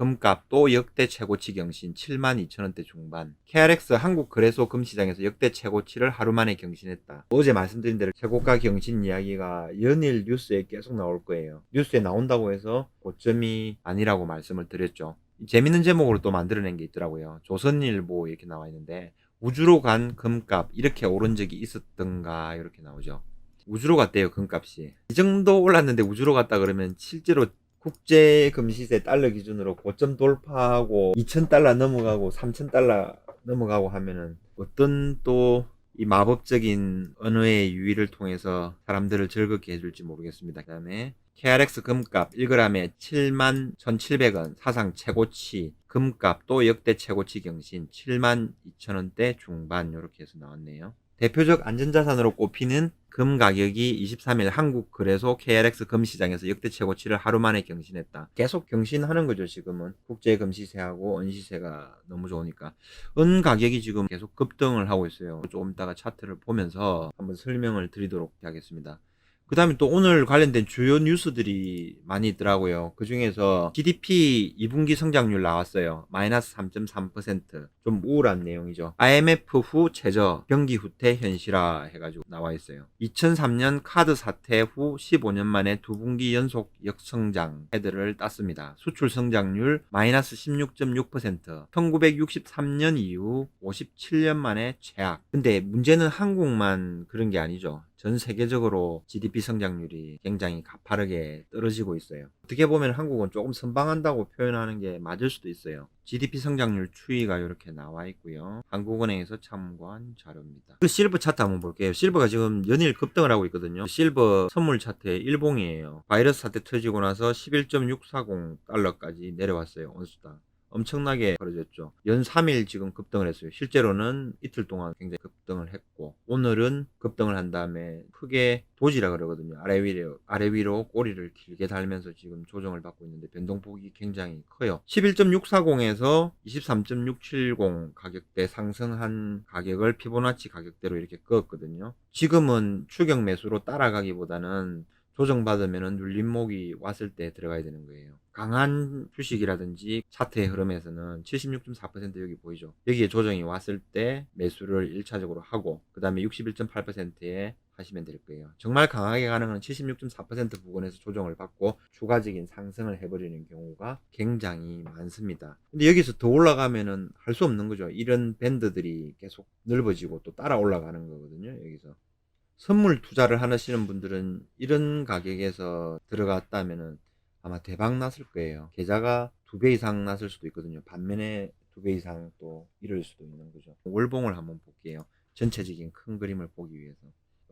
금값 또 역대 최고치 경신 72,000원대 중반. KRX 한국거래소 금시장에서 역대 최고치를 하루 만에 경신했다. 어제 말씀드린 대로 최고가 경신 이야기가 연일 뉴스에 계속 나올 거예요. 뉴스에 나온다고 해서 고점이 아니라고 말씀을 드렸죠. 재밌는 제목으로 또 만들어낸 게 있더라고요. 조선일보 이렇게 나와 있는데 우주로 간 금값 이렇게 오른 적이 있었던가 이렇게 나오죠. 우주로 갔대요, 금값이. 이 정도 올랐는데 우주로 갔다 그러면 실제로 국제 금시세 달러 기준으로 고점 돌파하고 2,000달러 넘어가고 3,000달러 넘어가고 하면은 어떤 또 이 마법적인 언어의 유희를 통해서 사람들을 즐겁게 해줄지 모르겠습니다. 그 다음에 KRX 금값 1g에 71,700원 사상 최고치, 금값 또 역대 최고치 경신 72,000원대 중반 이렇게 해서 나왔네요. 대표적 안전자산으로 꼽히는 금 가격이 23일 한국거래소 KRX 금시장에서 역대 최고치를 하루 만에 경신했다. 계속 경신하는 거죠, 지금은. 국제 금시세하고 은시세가 너무 좋으니까. 은 가격이 지금 계속 급등을 하고 있어요. 조금 이따가 차트를 보면서 한번 설명을 드리도록 하겠습니다. 그 다음에 또 오늘 관련된 주요 뉴스들이 많이 있더라고요. 그 중에서 GDP 2분기 성장률 나왔어요. 마이너스 3.3%. 좀 우울한 내용이죠. IMF 후 최저, 경기 후퇴 현실화 해가지고 나와 있어요. 2003년 카드 사태 후 15년 만에 두 분기 연속 역성장 헤드를 땄습니다. 수출 성장률 마이너스 16.6%. 1963년 이후 57년 만에 최악. 근데 문제는 한국만 그런 게 아니죠. 전 세계적으로 GDP 성장률이 굉장히 가파르게 떨어지고 있어요. 어떻게 보면 한국은 조금 선방한다고 표현하는 게 맞을 수도 있어요. GDP 성장률 추이가 이렇게 나와 있고요. 한국은행에서 참고한 자료입니다. 그 실버 차트 한번 볼게요. 실버가 지금 연일 급등을 하고 있거든요. 실버 선물 차트의 일봉이에요. 바이러스 사태 터지고 나서 11.640달러까지 내려왔어요. 온수당. 엄청나게 벌어졌죠. 연 3일 지금 급등을 했어요. 실제로는 이틀 동안 굉장히 급등을 했고, 오늘은 급등을 한 다음에 크게 도지라 그러거든요. 아래 위로 꼬리를 길게 달면서 지금 조정을 받고 있는데 변동폭이 굉장히 커요. 11.640에서 23.670 가격대 상승한 가격을 피보나치 가격대로 이렇게 그었거든요. 지금은 추격 매수로 따라가기보다는 조정받으면 눌림목이 왔을 때 들어가야 되는 거예요. 강한 주식이라든지 차트의 흐름에서는 76.4% 여기 보이죠. 여기에 조정이 왔을 때 매수를 1차적으로 하고 그 다음에 61.8%에 하시면 될 거예요. 정말 강하게 가는 건 76.4% 부근에서 조정을 받고 추가적인 상승을 해버리는 경우가 굉장히 많습니다. 근데 여기서 더 올라가면은 할 수 없는 거죠. 이런 밴드들이 계속 넓어지고 또 따라 올라가는 거거든요. 여기서. 선물 투자를 하시는 분들은 이런 가격에서 들어갔다면은 아마 대박 났을 거예요. 계좌가 2배 이상 났을 수도 있거든요. 반면에 2배 이상 또 이럴 수도 있는 거죠. 월봉을 한번 볼게요. 전체적인 큰 그림을 보기 위해서.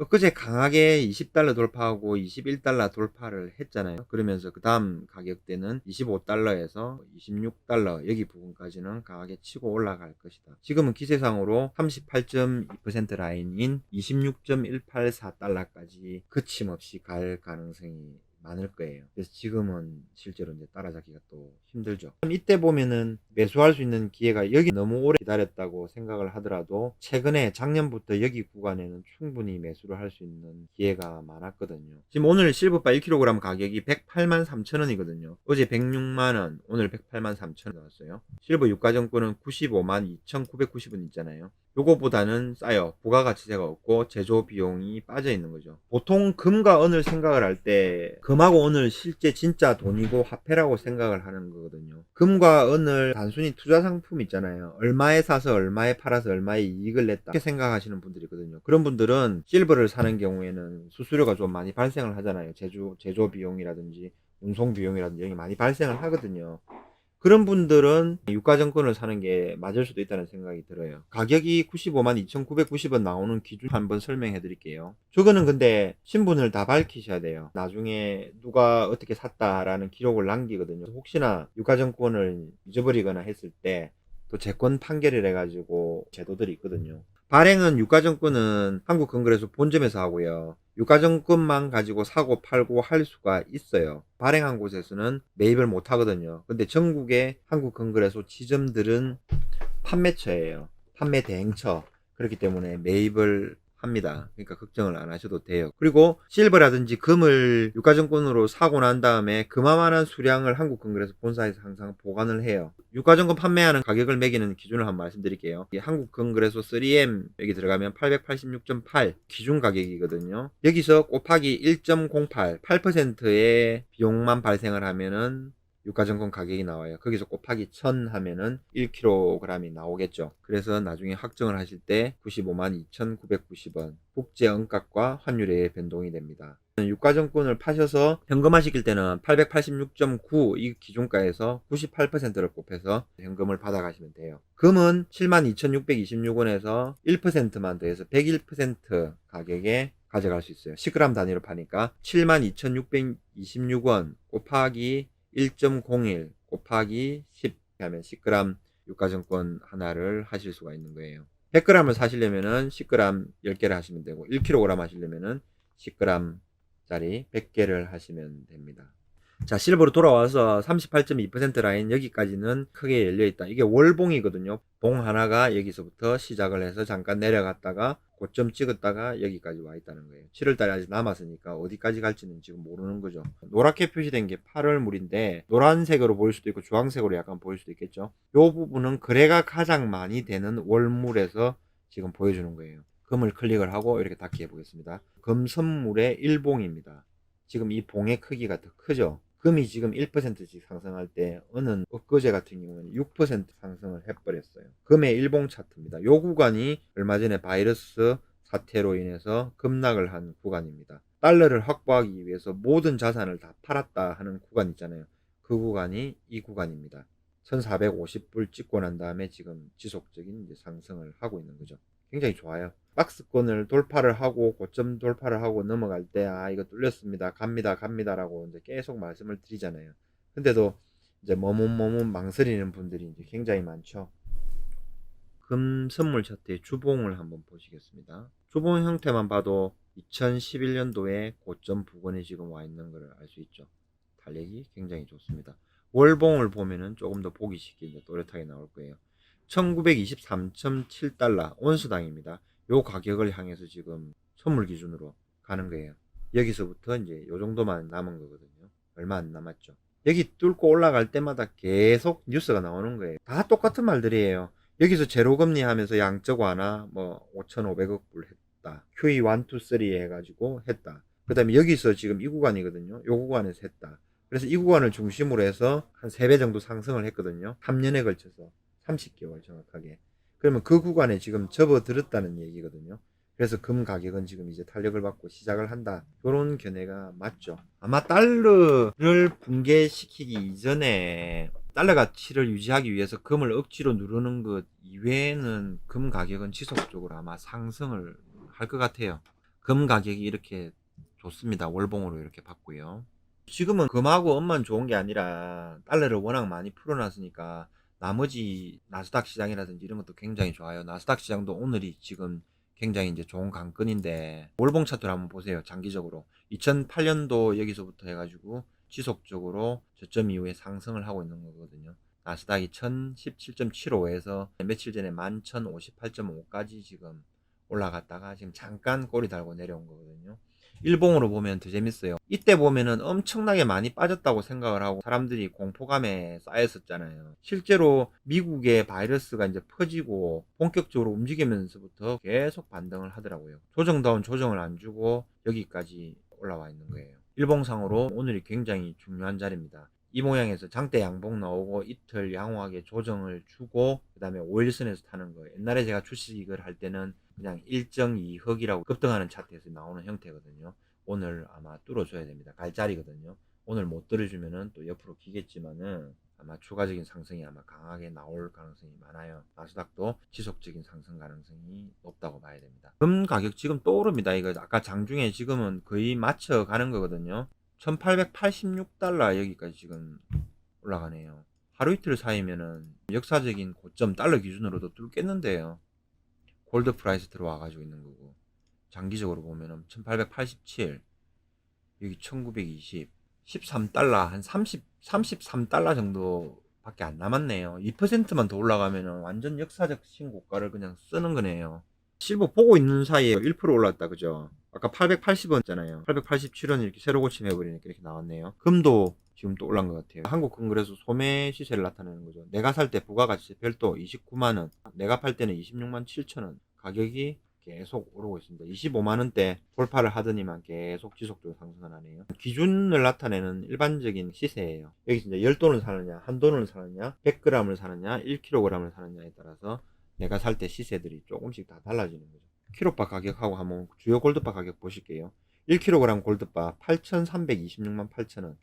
엊그제 강하게 20달러 돌파하고 21달러 돌파를 했잖아요. 그러면서 그 다음 가격대는 25달러에서 26달러 여기 부분까지는 강하게 치고 올라갈 것이다. 지금은 기세상으로 38.2% 라인인 26.184달러까지 거침없이 갈 가능성이 많을 거예요. 그래서 지금은 실제로 이제 따라잡기가 또 힘들죠. 이때 보면은 매수할 수 있는 기회가 여기 너무 오래 기다렸다고 생각을 하더라도 최근에 작년부터 여기 구간에는 충분히 매수를 할 수 있는 기회가 많았거든요. 지금 오늘 실버바 1kg 가격이 108만 3천원이거든요. 어제 106만원, 오늘 108만 3천원 나왔어요. 실버 유가증권은 95만 2,990원 있잖아요. 요거보다는 싸요. 부가가치세가 없고 제조 비용이 빠져 있는 거죠. 보통 금과 은을 생각을 할 때 금하고 은을 실제 진짜 돈이고 화폐라고 생각을 하는 거거든요. 금과 은을 단순히 투자 상품 있잖아요. 얼마에 사서 얼마에 팔아서 얼마의 이익을 냈다 이렇게 생각하시는 분들이 있거든요. 그런 분들은 실버를 사는 경우에는 수수료가 좀 많이 발생을 하잖아요. 제조 비용이라든지 운송 비용이라든지 여기 많이 발생을 하거든요. 그런 분들은 유가증권을 사는 게 맞을 수도 있다는 생각이 들어요. 가격이 95만 2,990원 나오는 기준 한번 설명해 드릴게요. 저거는 근데 신분을 다 밝히셔야 돼요. 나중에 누가 어떻게 샀다라는 기록을 남기거든요. 혹시나 유가증권을 잊어버리거나 했을 때 또 채권 판결을 해가지고 제도들이 있거든요. 발행은 유가증권은 한국건설에서 본점에서 하고요. 유가증권만 가지고 사고 팔고 할 수가 있어요. 발행한 곳에서는 매입을 못 하거든요. 근데 전국의 한국건설에서 지점들은 판매처예요. 판매 대행처. 그렇기 때문에 매입을 합니다. 그러니까 걱정을 안 하셔도 돼요. 그리고 실버라든지 금을 유가증권으로 사고 난 다음에 그만한 수량을 한국건설에서 본사에서 항상 보관을 해요. 유가증권 판매하는 가격을 매기는 기준을 한번 말씀드릴게요. 한국건설에서 3M 여기 들어가면 886.8 기준 가격이거든요. 여기서 곱하기 1.08 8%의 비용만 발생을 하면은 유가증권 가격이 나와요. 거기서 곱하기 1000 하면은 1kg이 나오겠죠. 그래서 나중에 확정을 하실 때 952,990원 국제 은값과 환율의 변동이 됩니다. 유가증권을 파셔서 현금화시킬 때는 886.9 이 기준가에서 98%를 곱해서 현금을 받아가시면 돼요. 금은 72,626원에서 1%만 더해서 101% 가격에 가져갈 수 있어요. 10g 단위로 파니까 72,626원 곱하기 1.01 곱하기 10 하면 10g 유가증권 하나를 하실 수가 있는 거예요. 100g을 사시려면은 10g 10개를 하시면 되고 1kg 하시려면은 10g 짜리 100개를 하시면 됩니다. 자, 실버로 돌아와서 38.2% 라인 여기까지는 크게 열려있다. 이게 월봉이거든요. 봉 하나가 여기서부터 시작을 해서 잠깐 내려갔다가 고점 찍었다가 여기까지 와 있다는 거예요. 7월달에 아직 남았으니까 어디까지 갈지는 지금 모르는 거죠. 노랗게 표시된 게 8월물인데 노란색으로 보일 수도 있고 주황색으로 약간 보일 수도 있겠죠. 이 부분은 거래가 가장 많이 되는 월물에서 지금 보여주는 거예요. 금을 클릭을 하고 이렇게 닫기 해보겠습니다. 금 선물의 일봉입니다. 지금 이 봉의 크기가 더 크죠. 금이 지금 1%씩 상승할 때 어느 엊그제 같은 경우는 6% 상승을 해버렸어요. 금의 일봉 차트입니다. 요 구간이 얼마 전에 바이러스 사태로 인해서 급락을 한 구간입니다. 달러를 확보하기 위해서 모든 자산을 다 팔았다 하는 구간 있잖아요. 그 구간이 이 구간입니다. 1450불 찍고 난 다음에 지금 지속적인 이제 상승을 하고 있는 거죠. 굉장히 좋아요. 박스권을 돌파를 하고 고점 돌파를 하고 넘어갈 때 이거 뚫렸습니다. 갑니다라고 이제 계속 말씀을 드리잖아요. 근데도 이제 머뭇 망설이는 분들이 이제 굉장히 많죠. 금 선물 차트의 주봉을 한번 보시겠습니다. 주봉 형태만 봐도 2011년도에 고점 부근에 지금 와 있는 것을 알 수 있죠. 달력이 굉장히 좋습니다. 월봉을 보면은 조금 더 보기 쉽게 또렷하게 나올 거예요. 1923.7달러 온수당입니다. 요 가격을 향해서 지금 선물 기준으로 가는 거예요. 여기서부터 이제 요 정도만 남은 거거든요. 얼마 안 남았죠. 여기 뚫고 올라갈 때마다 계속 뉴스가 나오는 거예요. 다 똑같은 말들이에요. 여기서 제로금리 하면서 양적 완화 뭐 5,500억 불 했다. QE 1, 2, 3 해가지고 했다. 그 다음에 여기서 지금 이 구간이거든요. 요 구간에서 했다. 그래서 이 구간을 중심으로 해서 한 3배 정도 상승을 했거든요. 3년에 걸쳐서 30개월 정확하게. 그러면 그 구간에 지금 접어들었다는 얘기거든요. 그래서 금 가격은 지금 이제 탄력을 받고 시작을 한다. 이런 견해가 맞죠. 아마 달러를 붕괴시키기 이전에 달러 가치를 유지하기 위해서 금을 억지로 누르는 것 이외에는 금 가격은 지속적으로 아마 상승을 할 것 같아요. 금 가격이 이렇게 좋습니다. 월봉으로 이렇게 봤고요. 지금은 금하고 엄만 좋은 게 아니라 달러를 워낙 많이 풀어놨으니까 나머지 나스닥 시장이라든지 이런 것도 굉장히 좋아요. 나스닥 시장도 오늘이 지금 굉장히 이제 좋은 강권인데 월봉 차트를 한번 보세요. 장기적으로 2008년도 여기서부터 해가지고 지속적으로 저점 이후에 상승을 하고 있는 거거든요. 나스닥이 1017.75에서 며칠 전에 11,058.5까지 지금 올라갔다가 지금 잠깐 꼬리 달고 내려온 거거든요. 일봉으로 보면 더 재밌어요. 이때 보면은 엄청나게 많이 빠졌다고 생각을 하고 사람들이 공포감에 쌓였었잖아요. 실제로 미국의 바이러스가 이제 퍼지고 본격적으로 움직이면서부터 계속 반등을 하더라고요. 조정다운 조정을 안 주고 여기까지 올라와 있는 거예요. 일봉상으로 오늘이 굉장히 중요한 자리입니다. 이 모양에서 장대 양봉 나오고 이틀 양호하게 조정을 주고 그 다음에 5일선에서 타는 거예요. 옛날에 제가 주식을 할 때는 그냥 일정 이흑이라고 급등하는 차트에서 나오는 형태거든요. 오늘 아마 뚫어줘야 됩니다. 갈자리거든요. 오늘 못 뚫어주면은 또 옆으로 기겠지만은 아마 추가적인 상승이 아마 강하게 나올 가능성이 많아요. 나스닥도 지속적인 상승 가능성이 높다고 봐야 됩니다. 금 가격 지금 또 오릅니다. 이거 아까 장중에 지금은 거의 맞춰 가는 거거든요. 1886달러 여기까지 지금 올라가네요. 하루 이틀 사이면은 역사적인 고점 달러 기준으로도 뚫겠는데요. 골드 프라이스 들어와가지고 있는 거고 장기적으로 보면은 1887 여기 1920 13달러 한 33달러 정도밖에 안 남았네요. 2%만 더 올라가면은 완전 역사적 신고가를 그냥 쓰는 거네요. 실버 보고 있는 사이에 1% 올랐다, 그죠? 아까 880원잖아요. 887원 이렇게 새로 고침해버리니까 이렇게 나왔네요. 금도 지금 또 올란 것 같아요. 한국금그래서 소매 시세를 나타내는 거죠. 내가 살 때 부가가치 별도 29만원, 내가 팔 때는 26만 7천원. 가격이 계속 오르고 있습니다. 25만원대 돌파를 하더니만 계속 지속적으로 상승을 하네요. 기준을 나타내는 일반적인 시세예요. 여기 이제 10돈을 사느냐, 한 돈을 사느냐, 100g을 사느냐, 1kg을 사느냐에 따라서 내가 살 때 시세들이 조금씩 다 달라지는 거죠. 키로바 가격하고 한번 주요 골드바 가격 보실게요. 1kg 골드바 8,326만 8천원.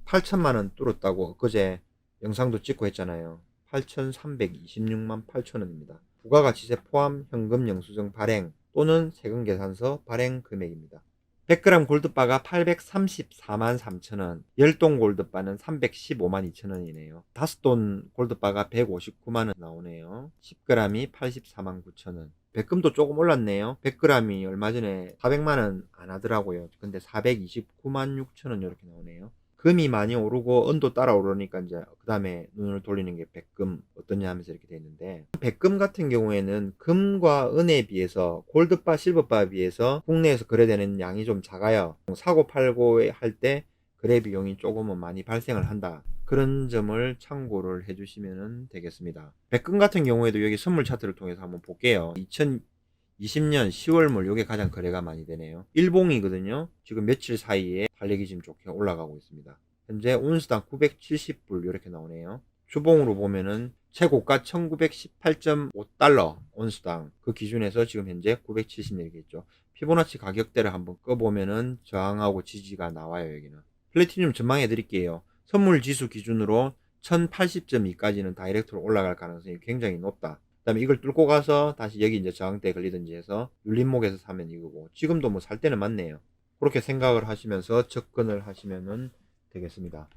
8천만원 뚫었다고 엊그제 영상도 찍고 했잖아요. 8,326만 8천원입니다. 부가가치세 포함 현금 영수증 발행 또는 세금 계산서 발행 금액입니다. 100g 골드바가 834만 3천원, 10돈 골드바는 315만 2천원이네요. 5돈 골드바가 159만원 나오네요. 10g이 84만 9천원. 백금도 조금 올랐네요. 100g이 얼마 전에 400만원 안 하더라고요. 근데 429만 6천원 이렇게 나오네요. 금이 많이 오르고 은도 따라 오르니까 이제 그 다음에 눈을 돌리는 게 백금 어떠냐 하면서 이렇게 돼 있는데, 백금 같은 경우에는 금과 은에 비해서 골드바 실버바에 비해서 국내에서 거래되는 양이 좀 작아요. 사고 팔고 할 때 거래 비용이 조금은 많이 발생을 한다, 그런 점을 참고를 해주시면 되겠습니다. 백금 같은 경우에도 여기 선물 차트를 통해서 한번 볼게요. 2020년 10월물 요게 가장 거래가 많이 되네요. 일봉이거든요. 지금 며칠 사이에 달리기 좀 좋게 올라가고 있습니다. 현재 온수당 970불 이렇게 나오네요. 주봉으로 보면은 최고가 1918.5달러 온수당, 그 기준에서 지금 현재 970 이렇게 있죠. 피보나치 가격대를 한번 꺼보면은 저항하고 지지가 나와요. 여기는 플래티늄 전망해 드릴게요. 선물 지수 기준으로 1080.2까지는 다이렉트로 올라갈 가능성이 굉장히 높다. 그 다음에 이걸 뚫고 가서 다시 여기 이제 저항대에 걸리든지 해서 눌림목에서 사면 이거고, 지금도 뭐 살 때는 맞네요. 그렇게 생각을 하시면서 접근을 하시면 되겠습니다.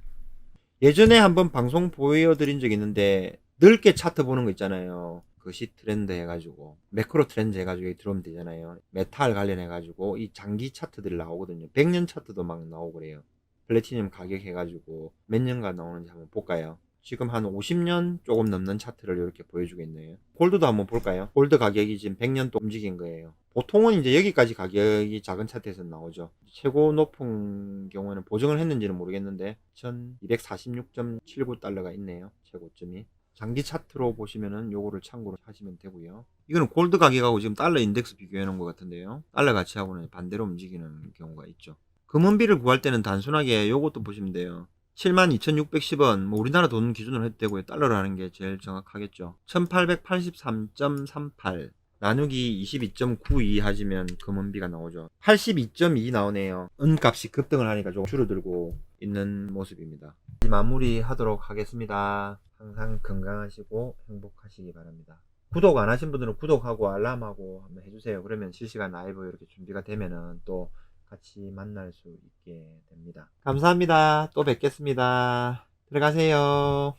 예전에 한번 방송 보여드린 적이 있는데, 넓게 차트 보는 거 있잖아요. 그 시 트렌드 해가지고 매크로 트렌드 해가지고 여기 들어오면 되잖아요. 메탈 관련해가지고 이 장기 차트들이 나오거든요. 100년 차트도 막 나오고 그래요. 플래티늄 가격 해가지고 몇 년간 나오는지 한번 볼까요? 지금 한 50년 조금 넘는 차트를 이렇게 보여주고 있네요. 골드도 한번 볼까요? 골드 가격이 지금 100년 또 움직인 거예요. 보통은 이제 여기까지 가격이 작은 차트에서 나오죠. 최고 높은 경우에는 보정을 했는지는 모르겠는데 1246.79달러가 있네요. 최고점이. 장기 차트로 보시면은 요거를 참고로 하시면 되고요. 이거는 골드 가격하고 지금 달러 인덱스 비교해 놓은 것 같은데요. 달러 가치하고는 반대로 움직이는 경우가 있죠. 금원비를 구할 때는 단순하게 요것도 보시면 돼요. 72,610원, 뭐 우리나라 돈 기준으로 해도 되고요. 달러로 하는 게 제일 정확하겠죠. 1883.38 나누기 22.92 하시면 금원비가 나오죠. 82.2 나오네요. 은값이 급등을 하니까 좀 줄어들고 있는 모습입니다. 마무리 하도록 하겠습니다. 항상 건강하시고 행복하시기 바랍니다. 구독 안 하신 분들은 구독하고 알람하고 한번 해주세요. 그러면 실시간 라이브 이렇게 준비가 되면은 또 같이 만날 수 있게 됩니다. 감사합니다. 또 뵙겠습니다. 들어가세요.